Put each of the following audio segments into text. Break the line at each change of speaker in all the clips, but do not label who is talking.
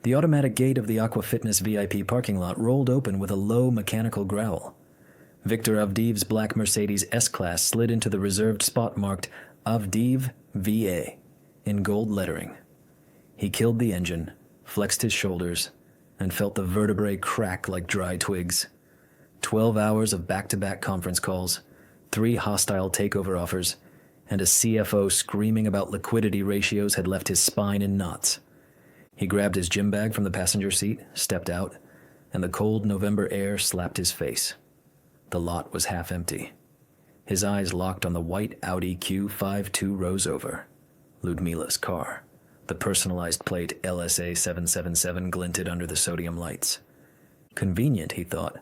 The automatic gate of the Aqua Fitness VIP parking lot rolled open with a low mechanical growl. Victor Avdeev's black Mercedes S-Class slid into the reserved spot marked Avdeev VA in gold lettering. He killed the engine, flexed his shoulders, and felt the vertebrae crack like dry twigs. 12 hours of back-to-back conference calls, 3 hostile takeover offers, and a CFO screaming about liquidity ratios had left his spine in knots. He grabbed his gym bag from the passenger seat, stepped out, and the cold November air slapped his face. The lot was half empty. His eyes locked on the white Audi Q5 2 rows over. Ludmila's car. The personalized plate LSA 777 glinted under the sodium lights. Convenient, he thought.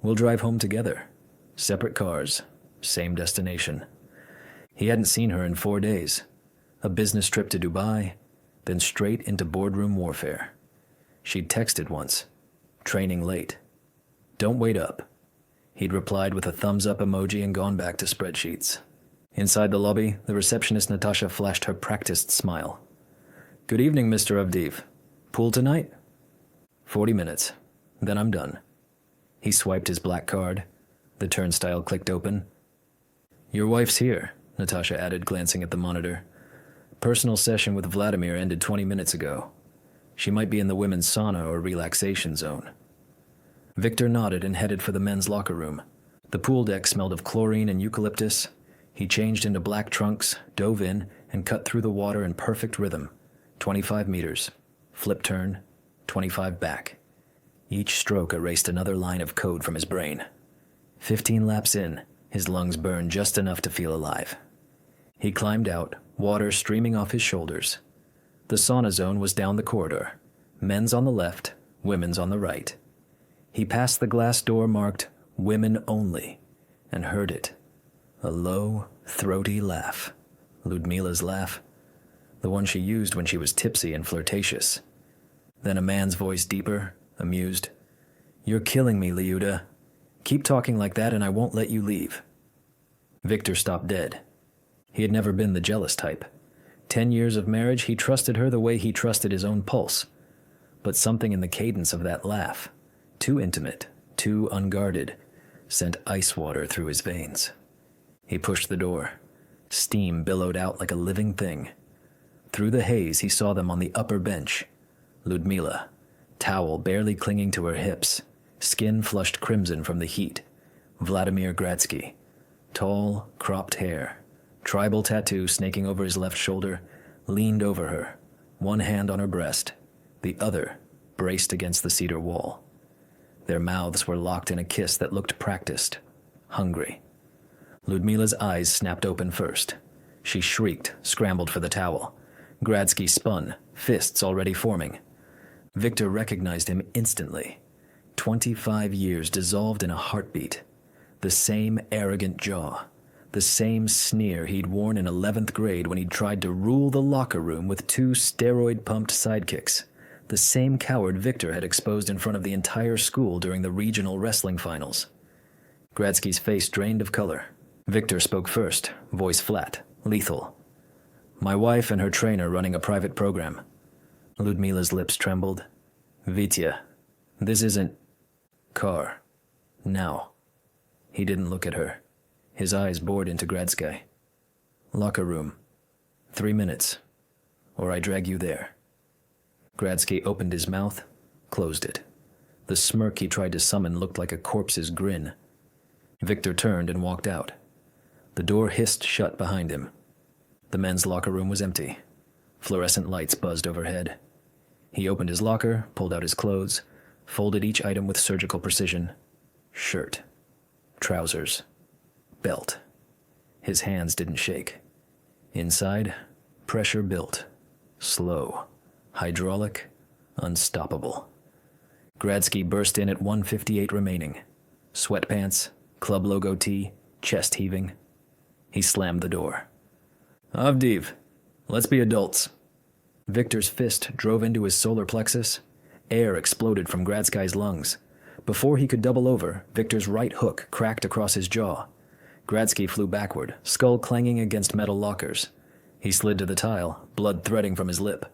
We'll drive home together. Separate cars, same destination. He hadn't seen her in 4 days. A business trip to Dubai, then straight into boardroom warfare. She'd texted once, training late. Don't wait up. He'd replied with a thumbs-up emoji and gone back to spreadsheets. Inside the lobby, the receptionist Natasha flashed her practiced smile. Good evening, Mr. Avdeev. Pool tonight? 40 minutes. Then I'm done. He swiped his black card. The turnstile clicked open. Your wife's here, Natasha added, glancing at the monitor. Personal session with Vladimir ended 20 minutes ago. She might be in the women's sauna or relaxation zone. Victor nodded and headed for the men's locker room. The pool deck smelled of chlorine and eucalyptus. He changed into black trunks, dove in, and cut through the water in perfect rhythm. 25 meters. Flip turn. 25 back. Each stroke erased another line of code from his brain. 15 laps in, his lungs burned just enough to feel alive. He climbed out, water streaming off his shoulders. The sauna zone was down the corridor. Men's on the left, women's on the right. He passed the glass door marked Women Only and heard it. A low, throaty laugh. Ludmila's laugh. The one she used when she was tipsy and flirtatious. Then a man's voice deeper, amused. You're killing me, Liuda. Keep talking like that and I won't let you leave. Victor stopped dead. He had never been the jealous type. 10 years of marriage, he trusted her the way he trusted his own pulse. But something in the cadence of that laugh, too intimate, too unguarded, sent ice water through his veins. He pushed the door. Steam billowed out like a living thing. Through the haze, he saw them on the upper bench. Ludmila, towel barely clinging to her hips, skin flushed crimson from the heat. Vladimir Gradsky, tall, cropped hair, tribal tattoo snaking over his left shoulder, leaned over her, one hand on her breast, the other braced against the cedar wall. Their mouths were locked in a kiss that looked practiced, hungry. Ludmila's eyes snapped open first. She shrieked, scrambled for the towel. Gradsky spun, fists already forming. Victor recognized him instantly. 25 years dissolved in a heartbeat. The same arrogant jaw. The same sneer he'd worn in 11th grade when he'd tried to rule the locker room with 2 steroid-pumped sidekicks. The same coward Victor had exposed in front of the entire school during the regional wrestling finals. Gradsky's face drained of color. Victor spoke first, voice flat, lethal. My wife and her trainer running a private program. Ludmila's lips trembled. Vitya, this isn't... car. Now. He didn't look at her. His eyes bored into Gradsky. Locker room. 3 minutes. Or I drag you there. Gradsky opened his mouth, closed it. The smirk he tried to summon looked like a corpse's grin. Victor turned and walked out. The door hissed shut behind him. The men's locker room was empty. Fluorescent lights buzzed overhead. He opened his locker, pulled out his clothes, folded each item with surgical precision. Shirt. Trousers. Belt. His hands didn't shake. Inside, pressure built. Slow. Hydraulic. Unstoppable. Gradsky burst in at 1:58 remaining. Sweatpants, club logo tee, chest heaving. He slammed the door. Avdeev, let's be adults. Victor's fist drove into his solar plexus. Air exploded from Gradsky's lungs. Before he could double over, Victor's right hook cracked across his jaw. Gradsky flew backward, skull clanging against metal lockers. He slid to the tile, blood threading from his lip.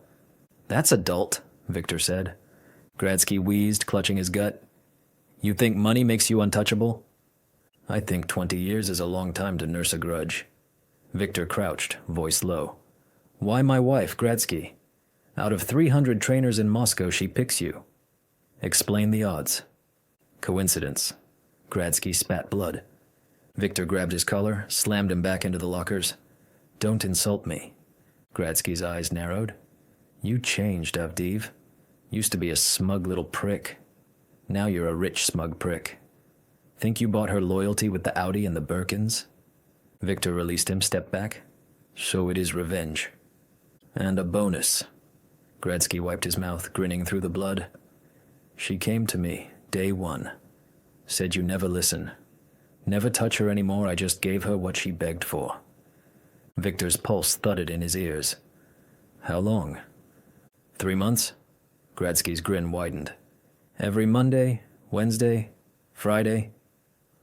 That's adult, Victor said. Gradsky wheezed, clutching his gut. You think money makes you untouchable? I think 20 years is a long time to nurse a grudge. Victor crouched, voice low. Why my wife, Gradsky? Out of 300 trainers in Moscow, she picks you. Explain the odds. Coincidence. Gradsky spat blood. Victor grabbed his collar, slammed him back into the lockers. Don't insult me. Gradsky's eyes narrowed. You changed, Avdeev. Used to be a smug little prick. Now you're a rich smug prick. Think you bought her loyalty with the Audi and the Birkins? Victor released him, stepped back. So it is revenge. And a bonus. Gradsky wiped his mouth, grinning through the blood. She came to me, day one. Said you never listen. Never touch her anymore, I just gave her what she begged for. Victor's pulse thudded in his ears. How long? 3 months? Gradsky's grin widened. Every Monday, Wednesday, Friday,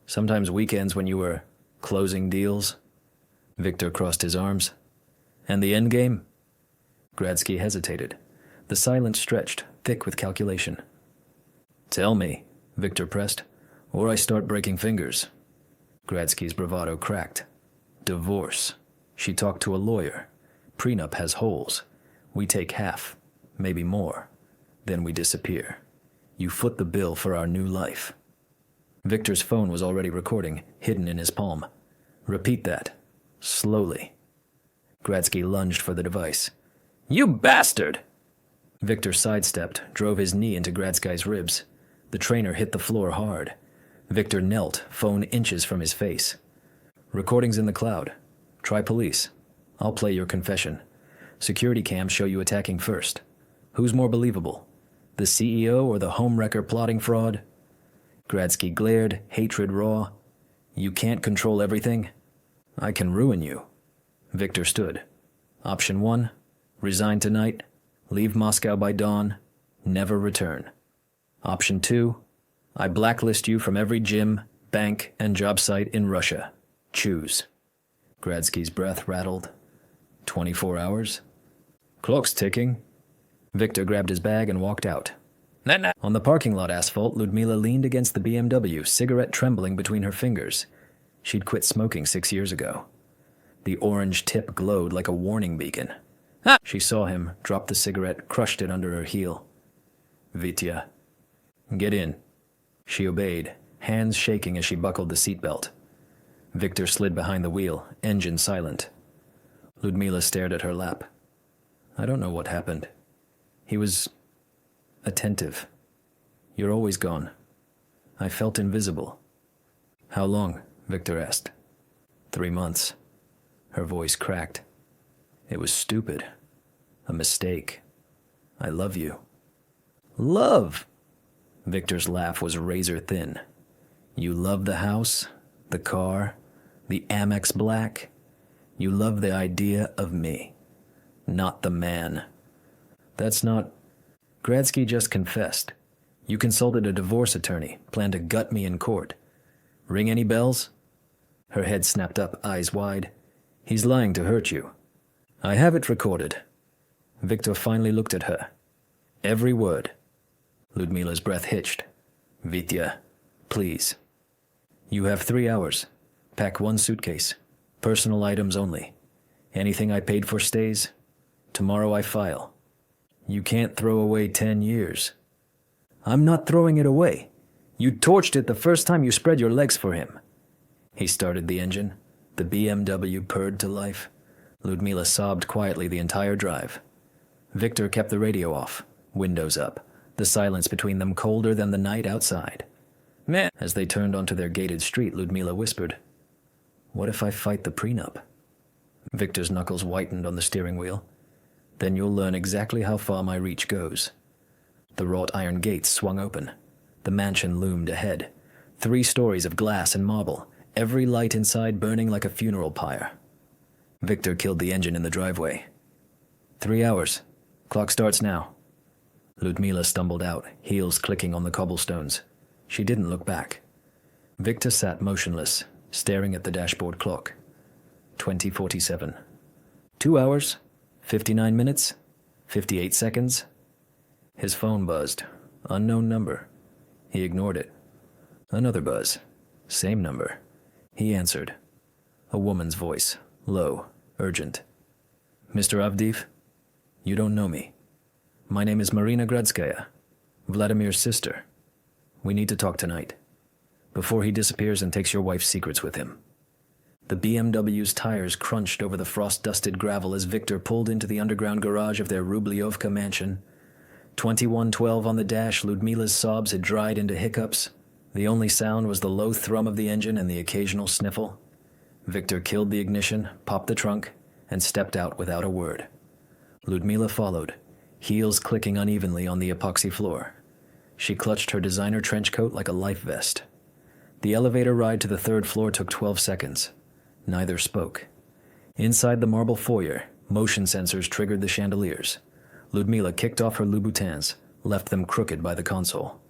sometimes weekends when you were closing deals. Victor crossed his arms. And the end game? Gradsky hesitated. The silence stretched, thick with calculation. Tell me, Victor pressed, or I start breaking fingers. Gradsky's bravado cracked. Divorce. She talked to a lawyer. Prenup has holes. We take half, maybe more. Then we disappear. You foot the bill for our new life. Victor's phone was already recording, hidden in his palm. Repeat that. Slowly. Gradsky lunged for the device. You bastard! Victor sidestepped, drove his knee into Gradsky's ribs. The trainer hit the floor hard. Victor knelt, phone inches from his face. Recordings in the cloud. Try police. I'll play your confession. Security cams show you attacking first. Who's more believable? The CEO or the homewrecker plotting fraud? Gradsky glared, hatred raw. You can't control everything? I can ruin you. Victor stood. Option 1, resign tonight, leave Moscow by dawn, never return. Option 2, I blacklist you from every gym, bank, and job site in Russia. Choose. Gradsky's breath rattled. 24 hours? Clock's ticking. Victor grabbed his bag and walked out. On the parking lot asphalt, Ludmila leaned against the BMW, cigarette trembling between her fingers. She'd quit smoking 6 years ago. The orange tip glowed like a warning beacon. She saw him, dropped the cigarette, crushed it under her heel. Vitya. Get in. She obeyed, hands shaking as she buckled the seatbelt. Victor slid behind the wheel, engine silent. Ludmila stared at her lap. I don't know what happened. He was attentive. You're always gone. I felt invisible. How long? Victor asked. 3 months. Her voice cracked. It was stupid. A mistake. I love you. Love! Victor's laugh was razor thin. You love the house, the car, the Amex Black. You love the idea of me, not the man. That's not... Gradsky just confessed. You consulted a divorce attorney, planned to gut me in court. Ring any bells? Her head snapped up, eyes wide. He's lying to hurt you. I have it recorded. Victor finally looked at her. Every word. Ludmila's breath hitched. Vitya, please. You have 3 hours. Pack 1 suitcase. Personal items only. Anything I paid for stays. Tomorrow I file. You can't throw away 10 years. I'm not throwing it away. You torched it the first time you spread your legs for him. He started the engine. The BMW purred to life. Ludmila sobbed quietly the entire drive. Victor kept the radio off, windows up, the silence between them colder than the night outside. Meh. As they turned onto their gated street, Ludmila whispered, What if I fight the prenup? Victor's knuckles whitened on the steering wheel. Then you'll learn exactly how far my reach goes. The wrought iron gates swung open. The mansion loomed ahead. 3 stories of glass and marble, every light inside burning like a funeral pyre. Victor killed the engine in the driveway. 3 hours. Clock starts now. Ludmila stumbled out, heels clicking on the cobblestones. She didn't look back. Victor sat motionless, staring at the dashboard clock. 20:47. 2 hours, 59 minutes, 58 seconds. His phone buzzed. Unknown number. He ignored it. Another buzz. Same number. He answered. A woman's voice, low, urgent. Mr. Avdeev, you don't know me. My name is Marina Gradskaya, Vladimir's sister. We need to talk tonight, before he disappears and takes your wife's secrets with him. The BMW's tires crunched over the frost-dusted gravel as Victor pulled into the underground garage of their Rubliovka mansion. 2112 on the dash, Ludmila's sobs had dried into hiccups. The only sound was the low thrum of the engine and the occasional sniffle. Victor killed the ignition, popped the trunk, and stepped out without a word. Ludmila followed, heels clicking unevenly on the epoxy floor. She clutched her designer trench coat like a life vest. The elevator ride to the third floor took 12 seconds. Neither spoke. Inside the marble foyer, motion sensors triggered the chandeliers. Ludmila kicked off her Louboutins, left them crooked by the console.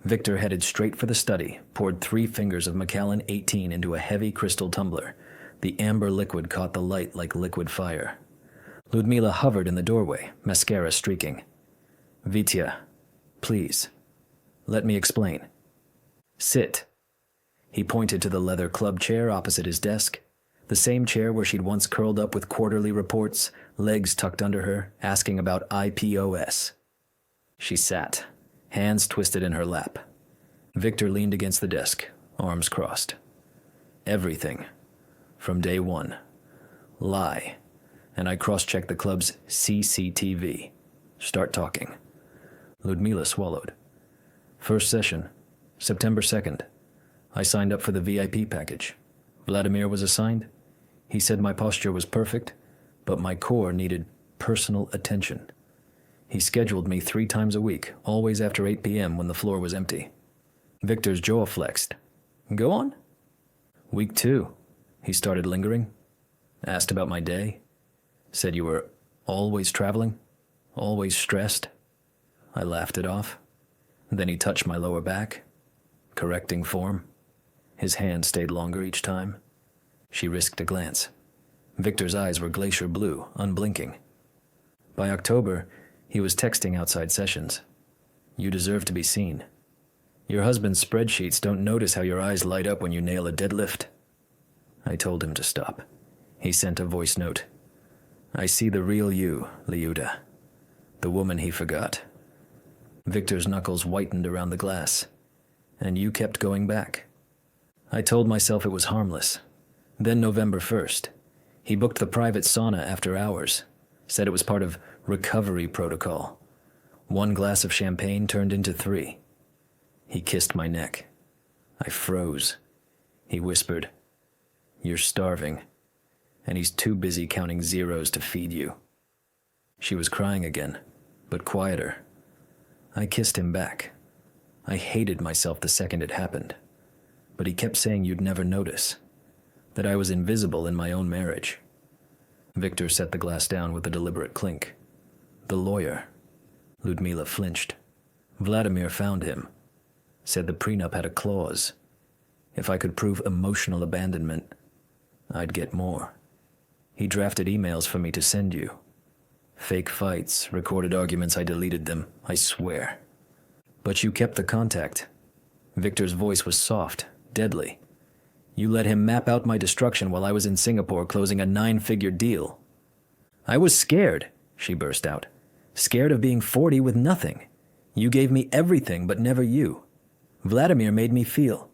Victor headed straight for the study, poured 3 fingers of Macallan 18 into a heavy crystal tumbler. The amber liquid caught the light like liquid fire. Ludmila hovered in the doorway, mascara streaking. Vitya, please. Let me explain. Sit. He pointed to the leather club chair opposite his desk, the same chair where she'd once curled up with quarterly reports, legs tucked under her, asking about IPOS. She sat, hands twisted in her lap. Victor leaned against the desk, arms crossed. Everything. From day one. Lie. And I cross-checked the club's CCTV. Start talking. Ludmila swallowed. First session, September 2nd. I signed up for the VIP package. Vladimir was assigned. He said my posture was perfect, but my core needed personal attention. He scheduled me 3 times a week, always after 8 p.m. when the floor was empty. Victor's jaw flexed. Go on. Week 2. He started lingering. Asked about my day. Said you were always traveling, always stressed. I laughed it off. Then he touched my lower back, correcting form. His hand stayed longer each time. She risked a glance. Victor's eyes were glacier blue, unblinking. By October, he was texting outside sessions. You deserve to be seen. Your husband's spreadsheets don't notice how your eyes light up when you nail a deadlift. I told him to stop. He sent a voice note. I see the real you, Liuda. The woman he forgot. Victor's knuckles whitened around the glass. And you kept going back. I told myself it was harmless. Then November 1st. He booked the private sauna after hours. Said it was part of recovery protocol. 1 glass of champagne turned into 3. He kissed my neck. I froze. He whispered, You're starving. And he's too busy counting zeros to feed you. She was crying again, but quieter. I kissed him back. I hated myself the second it happened. But he kept saying you'd never notice. That I was invisible in my own marriage. Victor set the glass down with a deliberate clink. The lawyer. Ludmila flinched. Vladimir found him. Said the prenup had a clause. If I could prove emotional abandonment, I'd get more. He drafted emails for me to send you. Fake fights, recorded arguments, I deleted them, I swear. But you kept the contact. Victor's voice was soft, deadly. You let him map out my destruction while I was in Singapore closing a 9-figure deal. I was scared, she burst out. Scared of being 40 with nothing. You gave me everything, but never you. Vladimir made me feel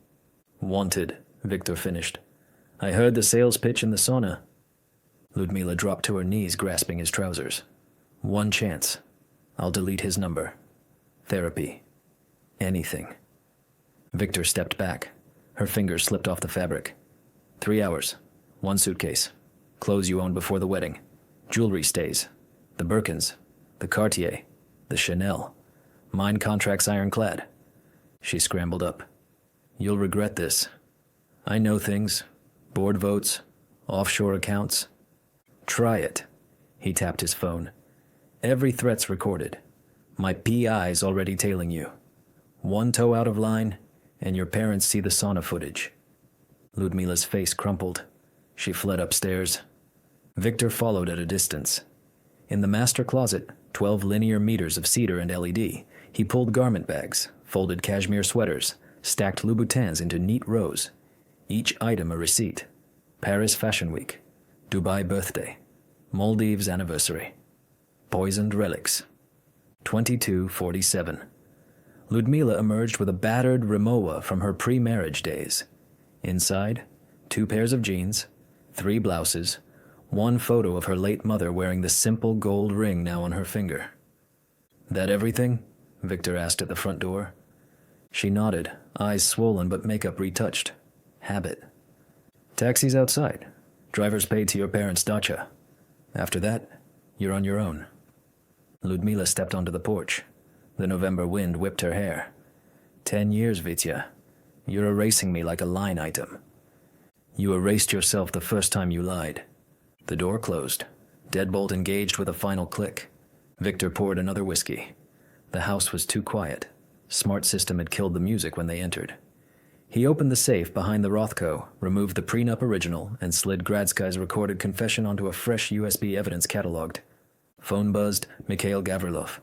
wanted, Victor finished. I heard the sales pitch in the sauna. Ludmila dropped to her knees, grasping his trousers. 1 chance. I'll delete his number. Therapy. Anything. Victor stepped back. Her fingers slipped off the fabric. 3 hours. 1 suitcase. Clothes you owned before the wedding. Jewelry stays. The Birkins. The Cartier. The Chanel. Mine contracts ironclad. She scrambled up. You'll regret this. I know things. Board votes. Offshore accounts. Try it. He tapped his phone. Every threat's recorded. My PI's already tailing you. 1 toe out of line, and your parents see the sauna footage. Ludmila's face crumpled. She fled upstairs. Victor followed at a distance. In the master closet, 12 linear meters of cedar and LED, He pulled garment bags, folded cashmere sweaters, stacked Louboutins into neat rows. Each item a receipt. Paris Fashion Week, Dubai birthday, Maldives anniversary, poisoned relics. 2247. Ludmila emerged with a battered Rimowa from her pre-marriage days. Inside, 2 pairs of jeans, 3 blouses, 1 photo of her late mother wearing the simple gold ring now on her finger. "That everything?" Victor asked at the front door. She nodded, eyes swollen but makeup retouched. Habit. "Taxi's outside. Driver's paid to your parents' dacha. After that, you're on your own." Ludmila stepped onto the porch. The November wind whipped her hair. 10 years, Vitya. You're erasing me like a line item. You erased yourself the first time you lied. The door closed. Deadbolt engaged with a final click. Victor poured another whiskey. The house was too quiet. Smart system had killed the music when they entered. He opened the safe behind the Rothko, removed the prenup original, and slid Gradskai's recorded confession onto a fresh USB evidence cataloged. Phone buzzed, Mikhail Gavrilov.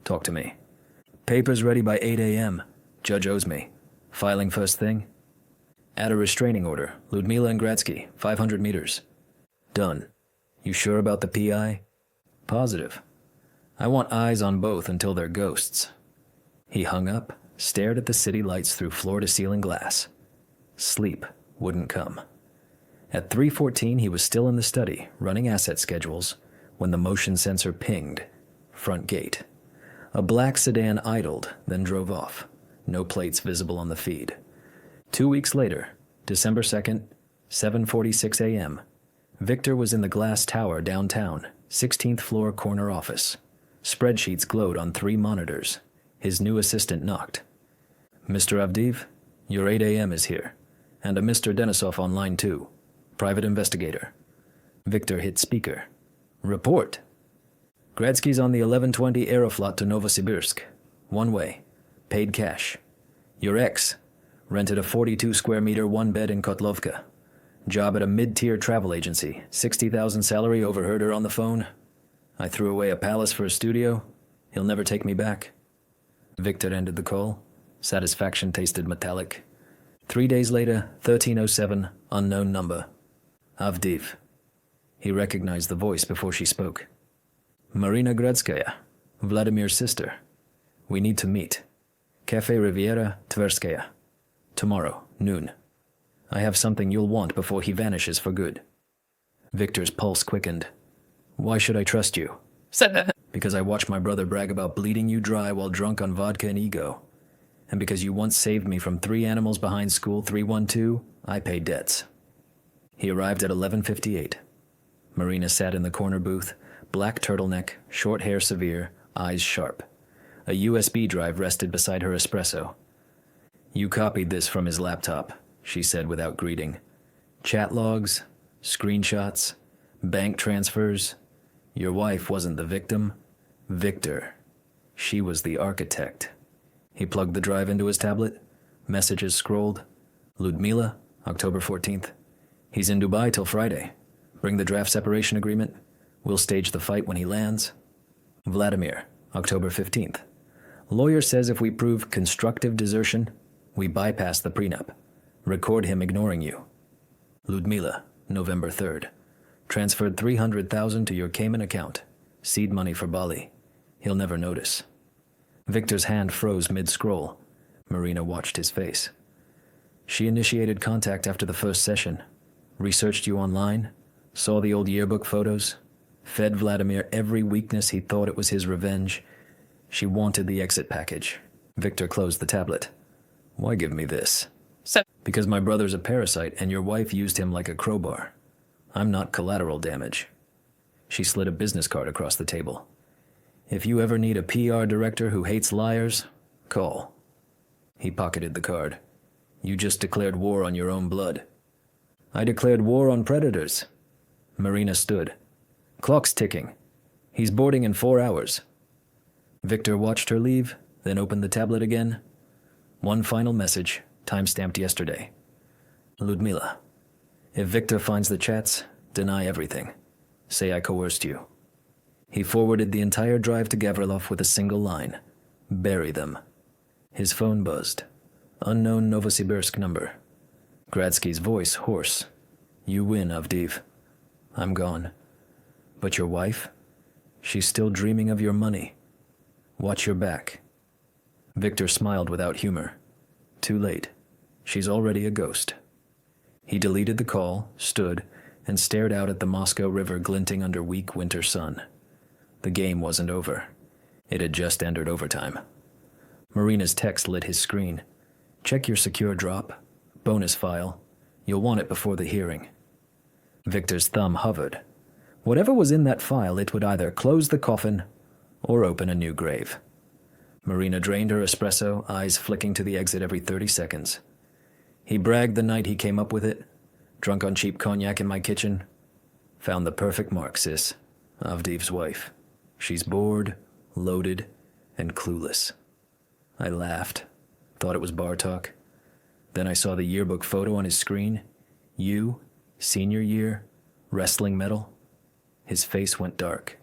"Talk to me." "Papers ready by 8 a.m. Judge owes me. Filing first thing?" "Add a restraining order. Ludmila and Gradsky, 500 meters." "Done. You sure about the PI?" "Positive. I want eyes on both until they're ghosts." He hung up, stared at the city lights through floor-to-ceiling glass. Sleep wouldn't come. At 3:14, he was still in the study, running asset schedules, when the motion sensor pinged. Front gate. A black sedan idled, then drove off. No plates visible on the feed. 2 weeks later, December 2nd, 7:46 a.m., Victor was in the glass tower downtown, 16th floor corner office. Spreadsheets glowed on 3 monitors. His new assistant knocked. "Mr. Avdeev, your 8 a.m. is here, and a Mr. Denisov on line 2. Private investigator." Victor hit speaker. "Report." "Gradsky's on the 11:20 Aeroflot to Novosibirsk. One way. Paid cash. Your ex rented a 42 square meter 1-bed in Kotlovka. Job at a mid-tier travel agency. 60,000 salary, overheard her on the phone. I threw away a palace for a studio. He'll never take me back." Victor ended the call. Satisfaction tasted metallic. 3 days later, 1307, unknown number. "Avdeev." He recognized the voice before she spoke. "Marina Gradskaya, Vladimir's sister. We need to meet. Cafe Riviera, Tverskaya. Tomorrow, noon. I have something you'll want before he vanishes for good." Victor's pulse quickened. "Why should I trust you?" "Because I watched my brother brag about bleeding you dry while drunk on vodka and ego. And because you once saved me from 3 animals behind school 312, I pay debts." He arrived at 11:58. Marina sat in the corner booth, black turtleneck, short hair severe, eyes sharp. A USB drive rested beside her espresso. "You copied this from his laptop," she said without greeting. "Chat logs, screenshots, bank transfers. Your wife wasn't the victim. Victor. She was the architect." He plugged the drive into his tablet. Messages scrolled. "Ludmila, October 14th. He's in Dubai till Friday. Bring the draft separation agreement. We'll stage the fight when he lands." "Vladimir, October 15th. Lawyer says if we prove constructive desertion, we bypass the prenup. Record him ignoring you." "Ludmila, November 3rd. Transferred 300,000 to your Cayman account. Seed money for Bali. He'll never notice." Victor's hand froze mid-scroll. Marina watched his face. "She initiated contact after the first session. Researched you online. Saw the old yearbook photos. Fed Vladimir every weakness he thought it was his revenge. She wanted the exit package." Victor closed the tablet. "Why give me this?" "Because my brother's a parasite and your wife used him like a crowbar. I'm not collateral damage." She slid a business card across the table. "If you ever need a PR director who hates liars, call." He pocketed the card. "You just declared war on your own blood." "I declared war on predators." Marina stood. "Clock's ticking. He's boarding in 4 hours." Victor watched her leave, then opened the tablet again. One final message, time-stamped yesterday. "Ludmila. If Victor finds the chats, deny everything. Say I coerced you." He forwarded the entire drive to Gavrilov with a single line. Bury them. His phone buzzed. Unknown Novosibirsk number. Gradsky's voice hoarse. You win, Avdeev. I'm gone. But your wife? She's still dreaming of your money. Watch your back. Victor smiled without humor. Too late. She's already a ghost. He deleted the call, stood, and stared out at the Moscow River glinting under weak winter sun. The game wasn't over. It had just entered overtime. Marina's text lit his screen. Check your secure drop. Bonus file. You'll want it before the hearing. Victor's thumb hovered. Whatever was in that file, it would either close the coffin or open a new grave. Marina drained her espresso, eyes flicking to the exit every 30 seconds. He bragged the night he came up with it. Drunk on cheap cognac in my kitchen. Found the perfect mark, sis. Avdeev's wife. She's bored, loaded, and clueless. I laughed. Thought it was bar talk. Then I saw the yearbook photo on his screen. You, senior year, wrestling medal. His face went dark.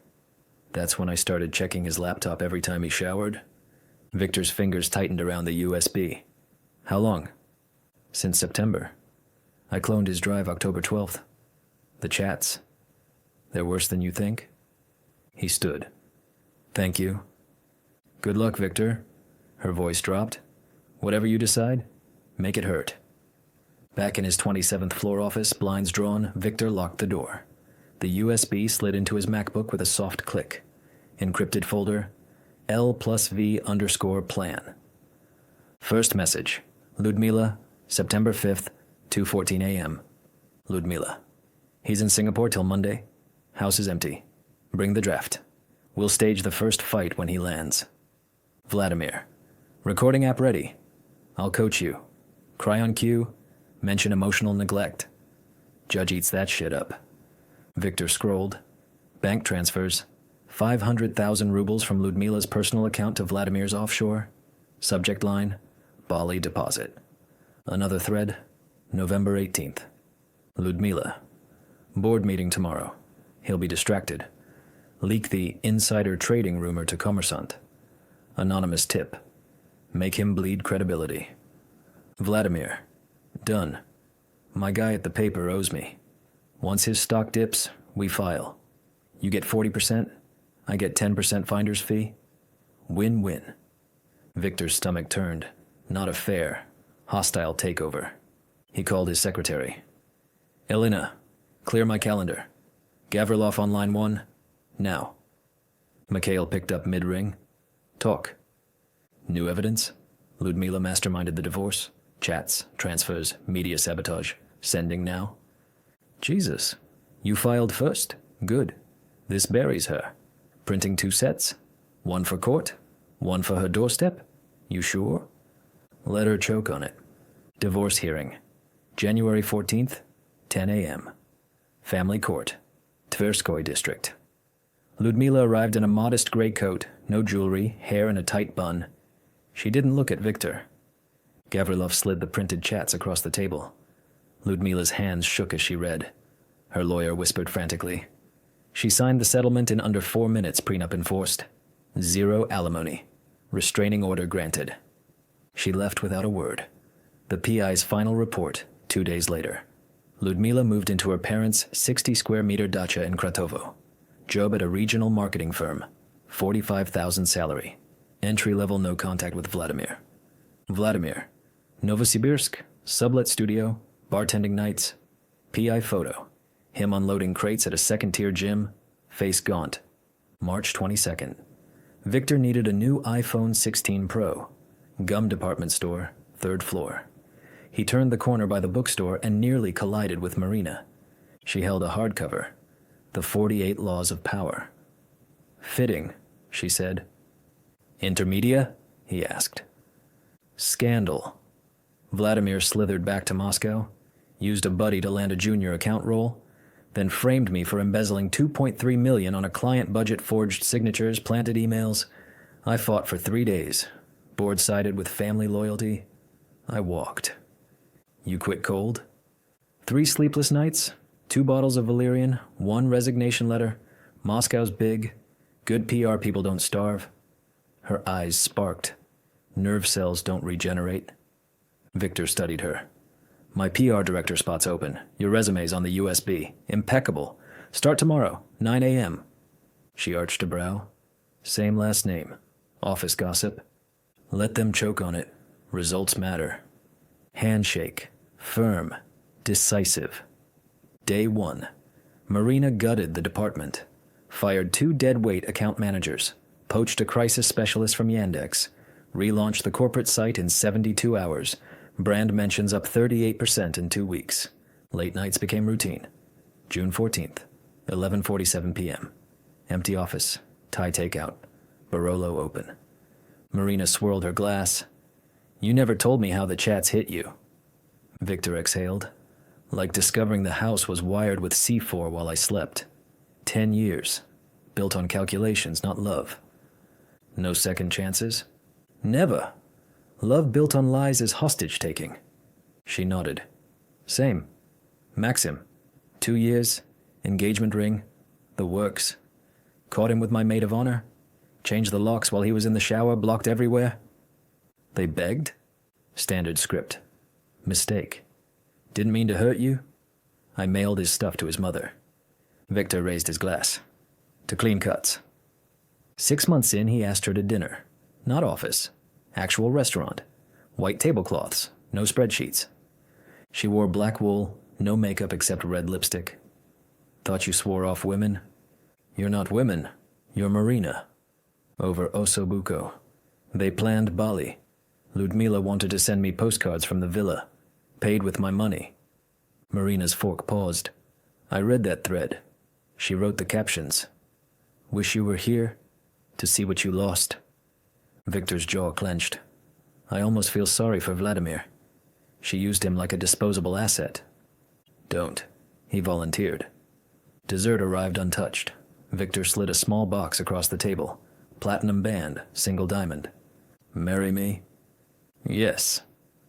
That's when I started checking his laptop every time he showered. Victor's fingers tightened around the USB. How long? Since September. I cloned his drive October 12th. The chats. They're worse than you think? He stood. Thank you. Good luck, Victor. Her voice dropped. Whatever you decide, make it hurt. Back in his 27th floor office, blinds drawn, Victor locked the door. The USB slid into his MacBook with a soft click. Encrypted folder, L+V_plan. First message, Ludmila, September 5th, 2:14 a.m. Ludmila. He's in Singapore till Monday. House is empty. Bring the draft. We'll stage the first fight when he lands. Vladimir. Recording app ready. I'll coach you. Cry on cue. Mention emotional neglect. Judge eats that shit up. Victor scrolled. Bank transfers. 500,000 rubles from Ludmila's personal account to Vladimir's offshore. Subject line, Bali deposit. Another thread, November 18th. Ludmila. Board meeting tomorrow. He'll be distracted. Leak the insider trading rumor to Kommersant. Anonymous tip. Make him bleed credibility. Vladimir. Done. My guy at the paper owes me. Once his stock dips, we file. You get 40%, I get 10% finder's fee. Win-win. Victor's stomach turned. Not a fair, hostile takeover. He called his secretary. Elena, clear my calendar. Gavrilov on line 1, now. Mikhail picked up mid-ring. Talk. New evidence? Ludmila masterminded the divorce. Chats, transfers, media sabotage. Sending now. Jesus, you filed first. Good. This buries her. Printing 2 sets. 1 for court, 1 for her doorstep. You sure? Let her choke on it. Divorce hearing. January 14th, 10 a.m. Family Court, Tverskoy District. Ludmila arrived in a modest gray coat, no jewelry, hair in a tight bun. She didn't look at Victor. Gavrilov slid the printed chats across the table. Ludmila's hands shook as she read. Her lawyer whispered frantically. She signed the settlement in under 4 minutes, prenup enforced. 0 alimony. Restraining order granted. She left without a word. The PI's final report, 2 days later. Ludmila moved into her parents' 60-square-meter dacha in Kratovo. Job at a regional marketing firm. 45,000 salary. Entry-level no contact with Vladimir. Vladimir. Novosibirsk, sublet studio, bartending nights. PI photo. Him unloading crates at a second-tier gym. Face gaunt. March 22nd. Victor needed a new iPhone 16 Pro. Gum department store, 3rd floor. He turned the corner by the bookstore and nearly collided with Marina. She held a hardcover. The 48 Laws of Power. Fitting, she said. Intermedia? He asked. Scandal. Vladimir slithered back to Moscow, used a buddy to land a junior account role, then framed me for embezzling $2.3 million on a client budget, forged signatures, planted emails. I fought for 3 days, board-sided with family loyalty. I walked. You quit cold? 3 sleepless nights, 2 bottles of valerian, 1 resignation letter. Moscow's big. Good PR people don't starve. Her eyes sparked. Nerve cells don't regenerate. Victor studied her. My PR director spot's open. Your resume's on the USB. Impeccable. Start tomorrow, 9 a.m. She arched a brow. Same last name. Office gossip. Let them choke on it. Results matter. Handshake. Firm. Decisive. Day 1. Marina gutted the department. Fired 2 deadweight account managers. Poached a crisis specialist from Yandex. Relaunched the corporate site in 72 hours. Brand mentions up 38% in 2 weeks. Late nights became routine. June 14th, 11:47 p.m. Empty office. Thai takeout. Barolo open. Marina swirled her glass. You never told me how the chats hit you. Victor exhaled. Like discovering the house was wired with C4 while I slept. 10 years. Built on calculations, not love. No second chances? Never. Love built on lies is hostage-taking. She nodded. Same. Maxim. 2 years. Engagement ring. The works. Caught him with my maid of honor. Changed the locks while he was in the shower, blocked everywhere. They begged? Standard script. Mistake. Didn't mean to hurt you? I mailed his stuff to his mother. Victor raised his glass. To clean cuts. 6 months in, he asked her to dinner. Not office. Actual restaurant. White tablecloths. No spreadsheets. She wore black wool, no makeup except red lipstick. Thought you swore off women? You're not women. You're Marina. Over Osobuco. They planned Bali. Ludmila wanted to send me postcards from the villa. Paid with my money. Marina's fork paused. I read that thread. She wrote the captions. Wish you were here to see what you lost. Victor's jaw clenched. I almost feel sorry for Vladimir. She used him like a disposable asset. Don't. He volunteered. Dessert arrived untouched. Victor slid a small box across the table. Platinum band, single diamond. Marry me? Yes.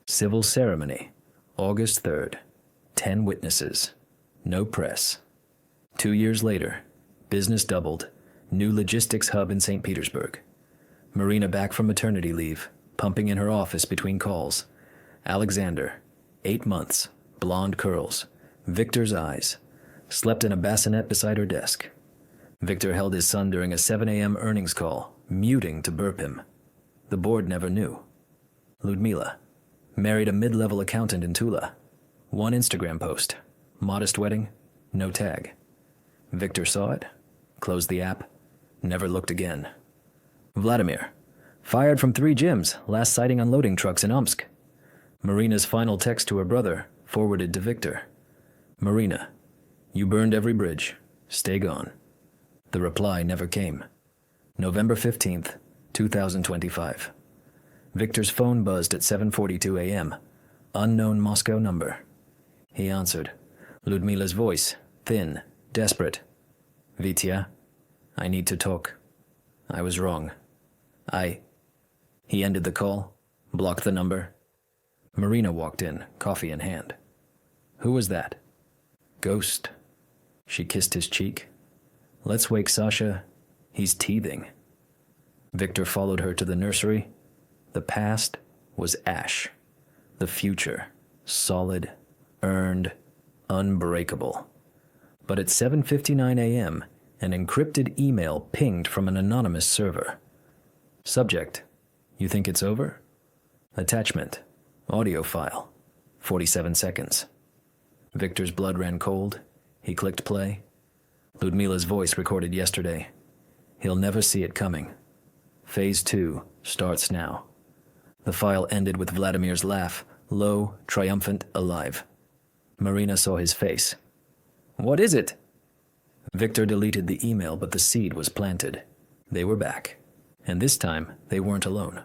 Civil ceremony. August 3rd. 10 witnesses. No press. 2 years later. Business doubled. New logistics hub in St. Petersburg. Marina back from maternity leave, pumping in her office between calls. Alexander. 8 months. Blonde curls. Victor's eyes. Slept in a bassinet beside her desk. Victor held his son during a 7 a.m. earnings call, muting to burp him. The board never knew. Ludmila. Married a mid-level accountant in Tula. 1 Instagram post. Modest wedding. No tag. Victor saw it. Closed the app. Never looked again. Vladimir. Fired from 3 gyms. Last sighting on loading trucks in Omsk. Marina's final text to her brother, forwarded to Victor. Marina. You burned every bridge. Stay gone. The reply never came. November 15th, 2025. Victor's phone buzzed at 7:42 a.m. Unknown Moscow number. He answered. Ludmila's voice, thin, desperate. Vitya, I need to talk. I was wrong. He ended the call, blocked the number. Marina walked in, coffee in hand. Who was that? Ghost. She kissed his cheek. Let's wake Sasha. He's teething. Victor followed her to the nursery. The past was ash. The future, solid, earned, unbreakable. But at 7:59 a.m., an encrypted email pinged from an anonymous server. Subject, you think it's over? Attachment, audio file, 47 seconds. Victor's blood ran cold. He clicked play. Ludmila's voice recorded yesterday. He'll never see it coming. Phase 2 starts now. The file ended with Vladimir's laugh, low, triumphant, alive. Marina saw his face. What is it? Victor deleted the email, but the seed was planted. They were back. And this time, they weren't alone.